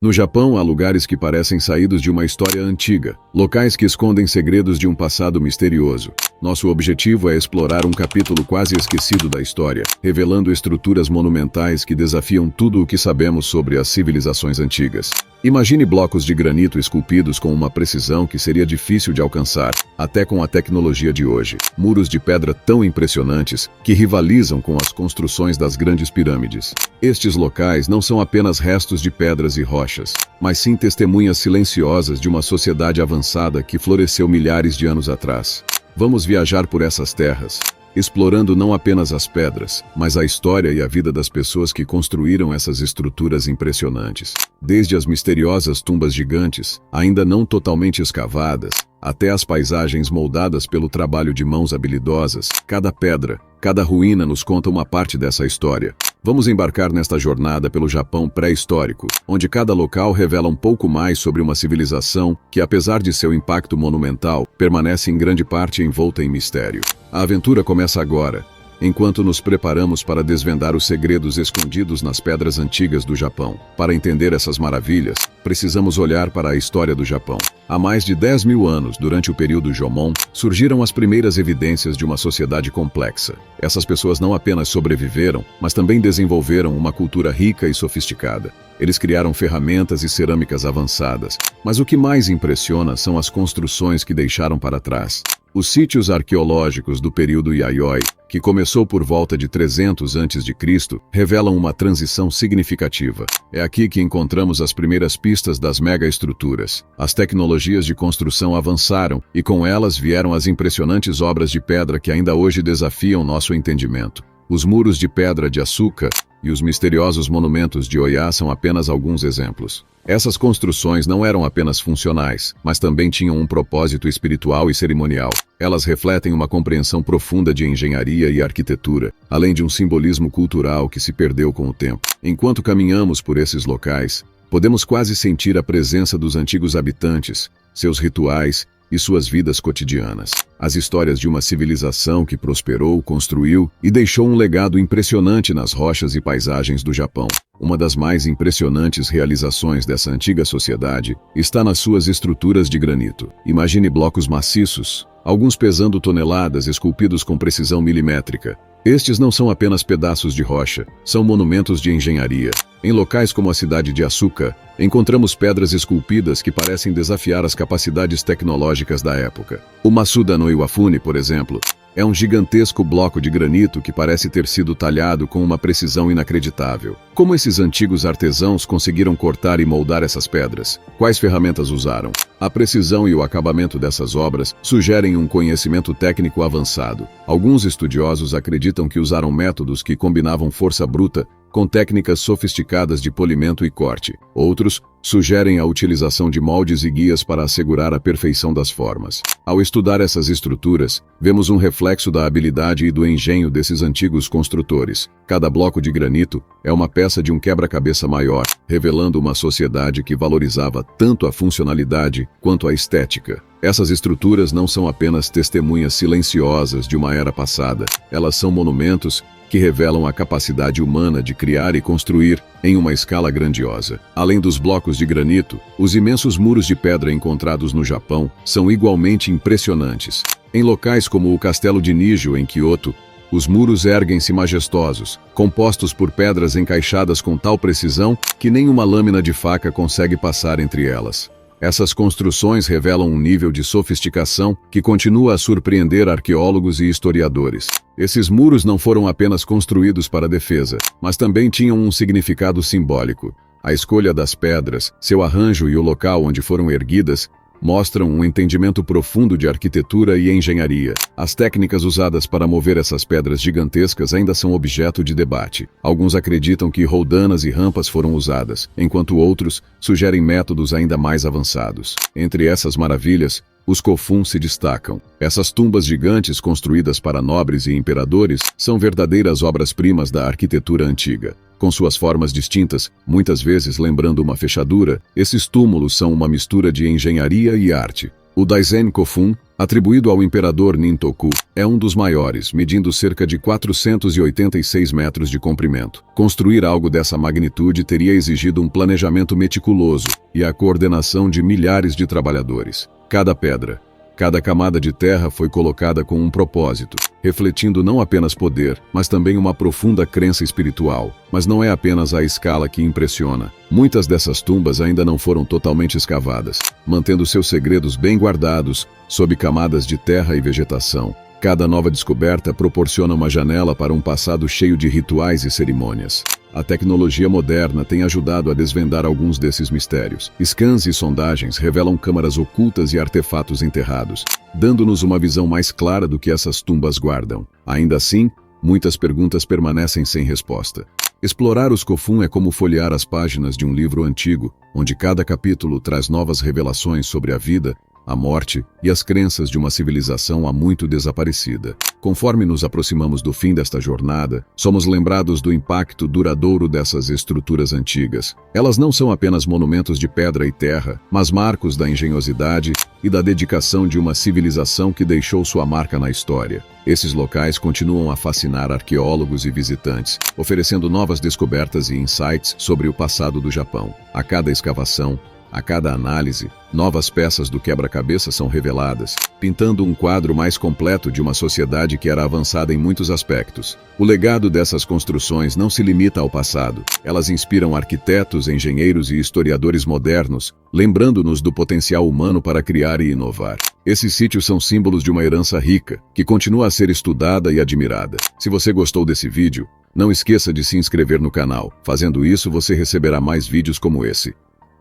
No Japão, há lugares que parecem saídos de uma história antiga, locais que escondem segredos de um passado misterioso. Nosso objetivo é explorar um capítulo quase esquecido da história, revelando estruturas monumentais que desafiam tudo o que sabemos sobre as civilizações antigas. Imagine blocos de granito esculpidos com uma precisão que seria difícil de alcançar, até com a tecnologia de hoje. Muros de pedra tão impressionantes que rivalizam com as construções das grandes pirâmides. Estes locais não são apenas restos de pedras e rochas, mas sim testemunhas silenciosas de uma sociedade avançada que floresceu milhares de anos atrás. Vamos viajar por essas terras, explorando não apenas as pedras, mas a história e a vida das pessoas que construíram essas estruturas impressionantes. Desde as misteriosas tumbas gigantes, ainda não totalmente escavadas, até as paisagens moldadas pelo trabalho de mãos habilidosas, cada pedra, cada ruína nos conta uma parte dessa história. Vamos embarcar nesta jornada pelo Japão pré-histórico, onde cada local revela um pouco mais sobre uma civilização que, apesar de seu impacto monumental, permanece em grande parte envolta em mistério. A aventura começa agora, enquanto nos preparamos para desvendar os segredos escondidos nas pedras antigas do Japão. Para entender essas maravilhas, precisamos olhar para a história do Japão. Há mais de 10 mil anos, durante o período Jomon, surgiram as primeiras evidências de uma sociedade complexa. Essas pessoas não apenas sobreviveram, mas também desenvolveram uma cultura rica e sofisticada. Eles criaram ferramentas e cerâmicas avançadas, mas o que mais impressiona são as construções que deixaram para trás. Os sítios arqueológicos do período Yayoi, que começou por volta de 300 a.C., revelam uma transição significativa. É aqui que encontramos as primeiras pistas das megaestruturas. As tecnologias de construção avançaram e com elas vieram as impressionantes obras de pedra que ainda hoje desafiam nosso entendimento. Os muros de pedra de Asuka e os misteriosos monumentos de Oya são apenas alguns exemplos. Essas construções não eram apenas funcionais, mas também tinham um propósito espiritual e cerimonial. Elas refletem uma compreensão profunda de engenharia e arquitetura, além de um simbolismo cultural que se perdeu com o tempo. Enquanto caminhamos por esses locais, podemos quase sentir a presença dos antigos habitantes, seus rituais e suas vidas cotidianas. As histórias de uma civilização que prosperou, construiu e deixou um legado impressionante nas rochas e paisagens do Japão. Uma das mais impressionantes realizações dessa antiga sociedade está nas suas estruturas de granito. Imagine blocos maciços, alguns pesando toneladas, esculpidos com precisão milimétrica. Estes não são apenas pedaços de rocha, são monumentos de engenharia. Em locais como a cidade de Asuka, encontramos pedras esculpidas que parecem desafiar as capacidades tecnológicas da época. O Masuda no Iwafune, por exemplo, é um gigantesco bloco de granito que parece ter sido talhado com uma precisão inacreditável. Como esses antigos artesãos conseguiram cortar e moldar essas pedras? Quais ferramentas usaram? A precisão e o acabamento dessas obras sugerem um conhecimento técnico avançado. Alguns estudiosos acreditam que usaram métodos que combinavam força bruta com técnicas sofisticadas de polimento e corte. Outros sugerem a utilização de moldes e guias para assegurar a perfeição das formas. Ao estudar essas estruturas, vemos um reflexo da habilidade e do engenho desses antigos construtores. Cada bloco de granito é uma peça de um quebra-cabeça maior, revelando uma sociedade que valorizava tanto a funcionalidade quanto a estética. Essas estruturas não são apenas testemunhas silenciosas de uma era passada, elas são monumentos que revelam a capacidade humana de criar e construir em uma escala grandiosa. Além dos blocos de granito, os imensos muros de pedra encontrados no Japão são igualmente impressionantes. Em locais como o Castelo de Nijo, em Kyoto, os muros erguem-se majestosos, compostos por pedras encaixadas com tal precisão que nenhuma lâmina de faca consegue passar entre elas. Essas construções revelam um nível de sofisticação que continua a surpreender arqueólogos e historiadores. Esses muros não foram apenas construídos para defesa, mas também tinham um significado simbólico. A escolha das pedras, seu arranjo e o local onde foram erguidas mostram um entendimento profundo de arquitetura e engenharia. As técnicas usadas para mover essas pedras gigantescas ainda são objeto de debate. Alguns acreditam que roldanas e rampas foram usadas, enquanto outros sugerem métodos ainda mais avançados. Entre essas maravilhas, os Kofun se destacam. Essas tumbas gigantes construídas para nobres e imperadores são verdadeiras obras-primas da arquitetura antiga. Com suas formas distintas, muitas vezes lembrando uma fechadura, esses túmulos são uma mistura de engenharia e arte. O Daizen Kofun, atribuído ao imperador Nintoku, é um dos maiores, medindo cerca de 486 metros de comprimento. Construir algo dessa magnitude teria exigido um planejamento meticuloso e a coordenação de milhares de trabalhadores. Cada pedra, cada camada de terra foi colocada com um propósito, refletindo não apenas poder, mas também uma profunda crença espiritual. Mas não é apenas a escala que impressiona. Muitas dessas tumbas ainda não foram totalmente escavadas, mantendo seus segredos bem guardados sob camadas de terra e vegetação. Cada nova descoberta proporciona uma janela para um passado cheio de rituais e cerimônias. A tecnologia moderna tem ajudado a desvendar alguns desses mistérios. Scans e sondagens revelam câmaras ocultas e artefatos enterrados, dando-nos uma visão mais clara do que essas tumbas guardam. Ainda assim, muitas perguntas permanecem sem resposta. Explorar os Kofun é como folhear as páginas de um livro antigo, onde cada capítulo traz novas revelações sobre a vida, a morte e as crenças de uma civilização há muito desaparecida. Conforme nos aproximamos do fim desta jornada, somos lembrados do impacto duradouro dessas estruturas antigas. Elas não são apenas monumentos de pedra e terra, mas marcos da engenhosidade e da dedicação de uma civilização que deixou sua marca na história. Esses locais continuam a fascinar arqueólogos e visitantes, oferecendo novas descobertas e insights sobre o passado do Japão. A cada escavação, a cada análise, novas peças do quebra-cabeça são reveladas, pintando um quadro mais completo de uma sociedade que era avançada em muitos aspectos. O legado dessas construções não se limita ao passado. Elas inspiram arquitetos, engenheiros e historiadores modernos, lembrando-nos do potencial humano para criar e inovar. Esses sítios são símbolos de uma herança rica, que continua a ser estudada e admirada. Se você gostou desse vídeo, não esqueça de se inscrever no canal. Fazendo isso, você receberá mais vídeos como esse.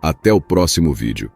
Até o próximo vídeo.